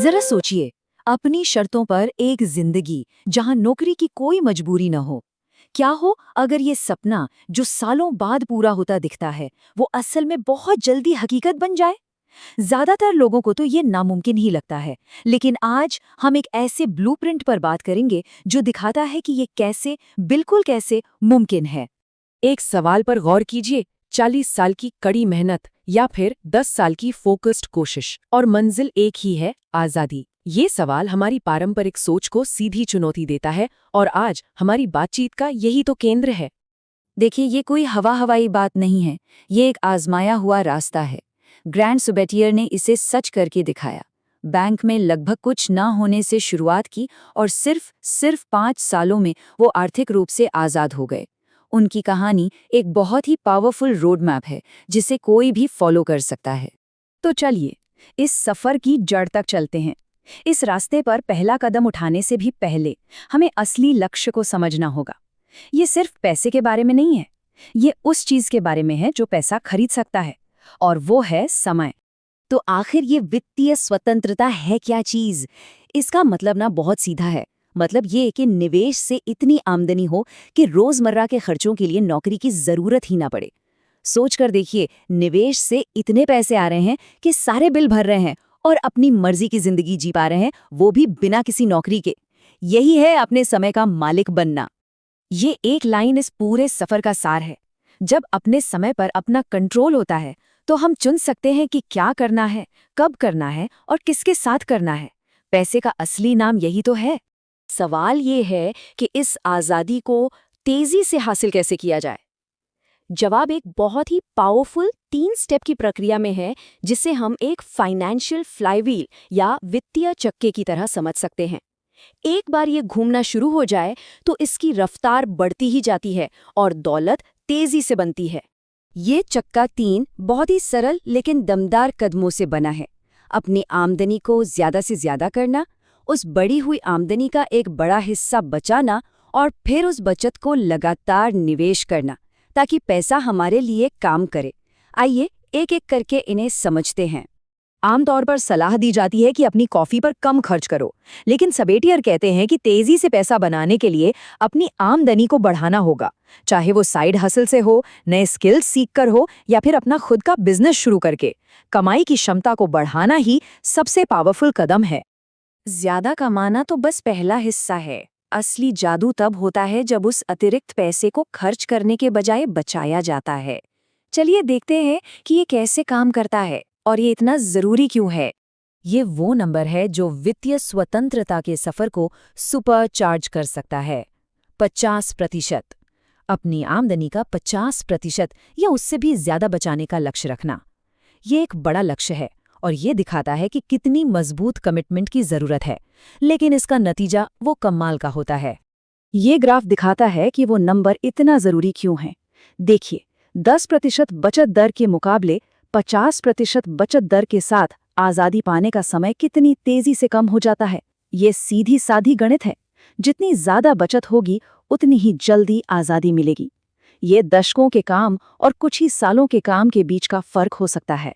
जरा सोचिए, अपनी शर्तों पर एक जिंदगी जहां नौकरी की कोई मजबूरी न हो। क्या हो अगर ये सपना जो सालों बाद पूरा होता दिखता है वो असल में बहुत जल्दी हकीकत बन जाए। ज्यादातर लोगों को तो ये नामुमकिन ही लगता है, लेकिन आज हम एक ऐसे ब्लूप्रिंट पर बात करेंगे जो दिखाता है कि ये कैसे, बिल्कुल कैसे मुमकिन है। एक सवाल पर गौर कीजिए, 40 साल की कड़ी मेहनत या फिर 10 साल की फोकस्ड कोशिश और मंजिल एक ही है, आज़ादी। ये सवाल हमारी पारंपरिक सोच को सीधी चुनौती देता है और आज हमारी बातचीत का यही तो केंद्र है। देखिए, ये कोई हवाई बात नहीं है, ये एक आजमाया हुआ रास्ता है। ग्रैंड सुबेटियर ने इसे सच करके दिखाया। बैंक में लगभग कुछ ना होने से शुरुआत की और सिर्फ 5 सालों में वो आर्थिक रूप से आज़ाद हो गए। उनकी कहानी एक बहुत ही पावरफुल रोड मैप है जिसे कोई भी फॉलो कर सकता है। तो चलिए, इस सफ़र की जड़ तक चलते हैं। इस रास्ते पर पहला कदम उठाने से भी पहले हमें असली लक्ष्य को समझना होगा। ये सिर्फ पैसे के बारे में नहीं है, ये उस चीज के बारे में है जो पैसा खरीद सकता है, और वो है समय। तो आखिर ये वित्तीय स्वतंत्रता है क्या चीज? इसका मतलब ना बहुत सीधा है। मतलब ये कि निवेश से इतनी आमदनी हो कि रोजमर्रा के खर्चों के लिए नौकरी की जरूरत ही ना पड़े। सोच कर देखिए, निवेश से इतने पैसे आ रहे हैं कि सारे बिल भर रहे हैं और अपनी मर्जी की जिंदगी जी पा रहे हैं, वो भी बिना किसी नौकरी के। यही है अपने समय का मालिक बनना। ये एक लाइन इस पूरे सफर का सार है। जब अपने समय पर अपना कंट्रोल होता है तो हम चुन सकते हैं कि क्या करना है, कब करना है और किसके साथ करना है। पैसे का असली नाम यही तो है। सवाल ये है कि इस आज़ादी को तेजी से हासिल कैसे किया जाए। जवाब एक बहुत ही पावरफुल 3 स्टेप की प्रक्रिया में है, जिसे हम एक फाइनेंशियल फ्लाईव्हील या वित्तीय चक्के की तरह समझ सकते हैं। एक बार ये घूमना शुरू हो जाए तो इसकी रफ्तार बढ़ती ही जाती है और दौलत तेजी से बनती है। ये चक्का 3 बहुत ही सरल लेकिन दमदार कदमों से बना है। अपनी आमदनी को ज्यादा से ज्यादा करना, उस बढ़ी हुई आमदनी का एक बड़ा हिस्सा बचाना और फिर उस बचत को लगातार निवेश करना ताकि पैसा हमारे लिए काम करे। आइए एक एक करके इन्हें समझते हैं। आमतौर पर सलाह दी जाती है कि अपनी कॉफी पर कम खर्च करो, लेकिन सबेटियर कहते हैं कि तेजी से पैसा बनाने के लिए अपनी आमदनी को बढ़ाना होगा, चाहे वो साइड हसल से हो, नए स्किल्स सीखकर हो या फिर अपना खुद का बिजनेस शुरू करके। कमाई की क्षमता को बढ़ाना ही सबसे पावरफुल कदम है। ज्यादा कमाना तो बस पहला हिस्सा है। असली जादू तब होता है जब उस अतिरिक्त पैसे को खर्च करने के बजाय बचाया जाता है। चलिए देखते हैं कि ये कैसे काम करता है और ये इतना जरूरी क्यों है। ये वो नंबर है जो वित्तीय स्वतंत्रता के सफर को सुपर चार्ज कर सकता है। 50%। अपनी आमदनी का 50% या उससे भी ज्यादा बचाने का लक्ष्य रखना। ये एक बड़ा लक्ष्य है और ये दिखाता है कि कितनी मजबूत कमिटमेंट की जरूरत है, लेकिन इसका नतीजा वो कमाल का होता है। ये ग्राफ दिखाता है कि वो नंबर इतना जरूरी क्यों है। देखिए, 10% बचत दर के मुकाबले 50% बचत दर के साथ आज़ादी पाने का समय कितनी तेजी से कम हो जाता है। ये सीधी साधी गणित है। जितनी ज्यादा बचत होगी उतनी ही जल्दी आज़ादी मिलेगी। ये दशकों के काम और कुछ ही सालों के काम के बीच का फर्क हो सकता है।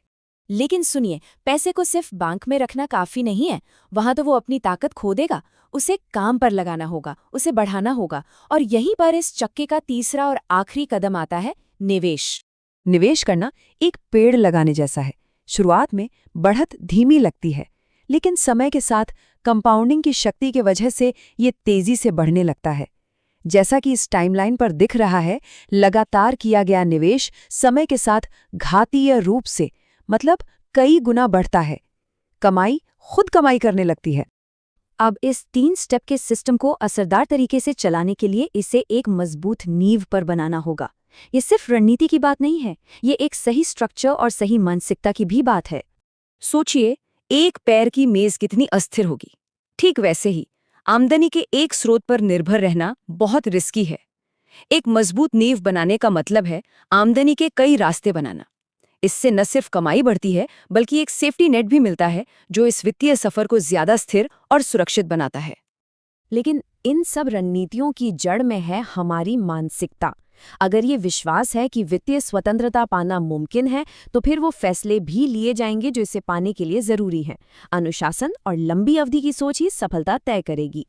लेकिन सुनिए, पैसे को सिर्फ बैंक में रखना काफी नहीं है। वहां तो वो अपनी ताकत खो देगा। उसे काम पर लगाना होगा, उसे बढ़ाना होगा। और यहीं पर इस चक्के का तीसरा और आखिरी कदम आता है, निवेश। निवेश करना एक पेड़ लगाने जैसा है। शुरुआत में बढ़त धीमी लगती है, लेकिन समय के साथ कंपाउंडिंग की शक्ति की वजह से ये तेजी से बढ़ने लगता है। जैसा कि इस टाइमलाइन पर दिख रहा है, लगातार किया गया निवेश समय के साथ घातीय रूप से, मतलब कई गुना बढ़ता है। कमाई खुद कमाई करने लगती है। अब इस 3 स्टेप के सिस्टम को असरदार तरीके से चलाने के लिए इसे एक मजबूत नींव पर बनाना होगा। ये सिर्फ रणनीति की बात नहीं है, ये एक सही स्ट्रक्चर और सही मानसिकता की भी बात है। सोचिए, एक पैर की मेज कितनी अस्थिर होगी। ठीक वैसे ही आमदनी के एक स्रोत पर निर्भर रहना बहुत रिस्की है। एक मजबूत नींव बनाने का मतलब है आमदनी के कई रास्ते बनाना। इससे न सिर्फ कमाई बढ़ती है, बल्कि एक सेफ्टी नेट भी मिलता है जो इस वित्तीय सफर को ज्यादा स्थिर और सुरक्षित बनाता है। लेकिन इन सब रणनीतियों की जड़ में है हमारी मानसिकता। अगर ये विश्वास है कि वित्तीय स्वतंत्रता पाना मुमकिन है, तो फिर वो फैसले भी लिए जाएंगे जो इसे पाने के लिए जरूरी हैं। अनुशासन और लंबी अवधि की सोच ही सफलता तय करेगी।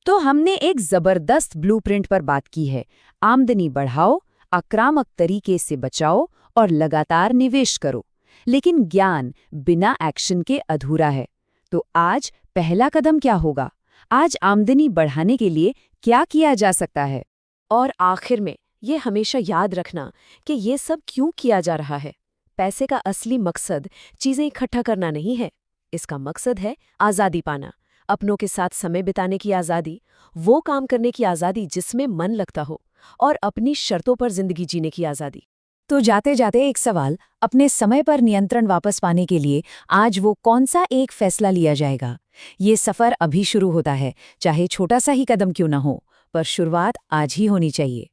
तो हमने एक जबरदस्त ब्लूप्रिंट पर बात की है। आमदनी बढ़ाओ, आक्रामक तरीके से बचाओ और लगातार निवेश करो। लेकिन ज्ञान बिना एक्शन के अधूरा है। तो आज पहला कदम क्या होगा? आज आमदनी बढ़ाने के लिए क्या किया जा सकता है? और आखिर में ये हमेशा याद रखना कि ये सब क्यों किया जा रहा है। पैसे का असली मकसद चीजें इकट्ठा करना नहीं है। इसका मकसद है आज़ादी पाना, अपनों के साथ समय बिताने की आज़ादी, वो काम करने की आज़ादी जिसमें मन लगता हो, और अपनी शर्तों पर जिंदगी जीने की आज़ादी। तो जाते जाते एक सवाल, अपने समय पर नियंत्रण वापस पाने के लिए आज वो कौन सा एक फैसला लिया जाएगा? ये सफ़र अभी शुरू होता है, चाहे छोटा सा ही कदम क्यों ना हो, पर शुरुआत आज ही होनी चाहिए।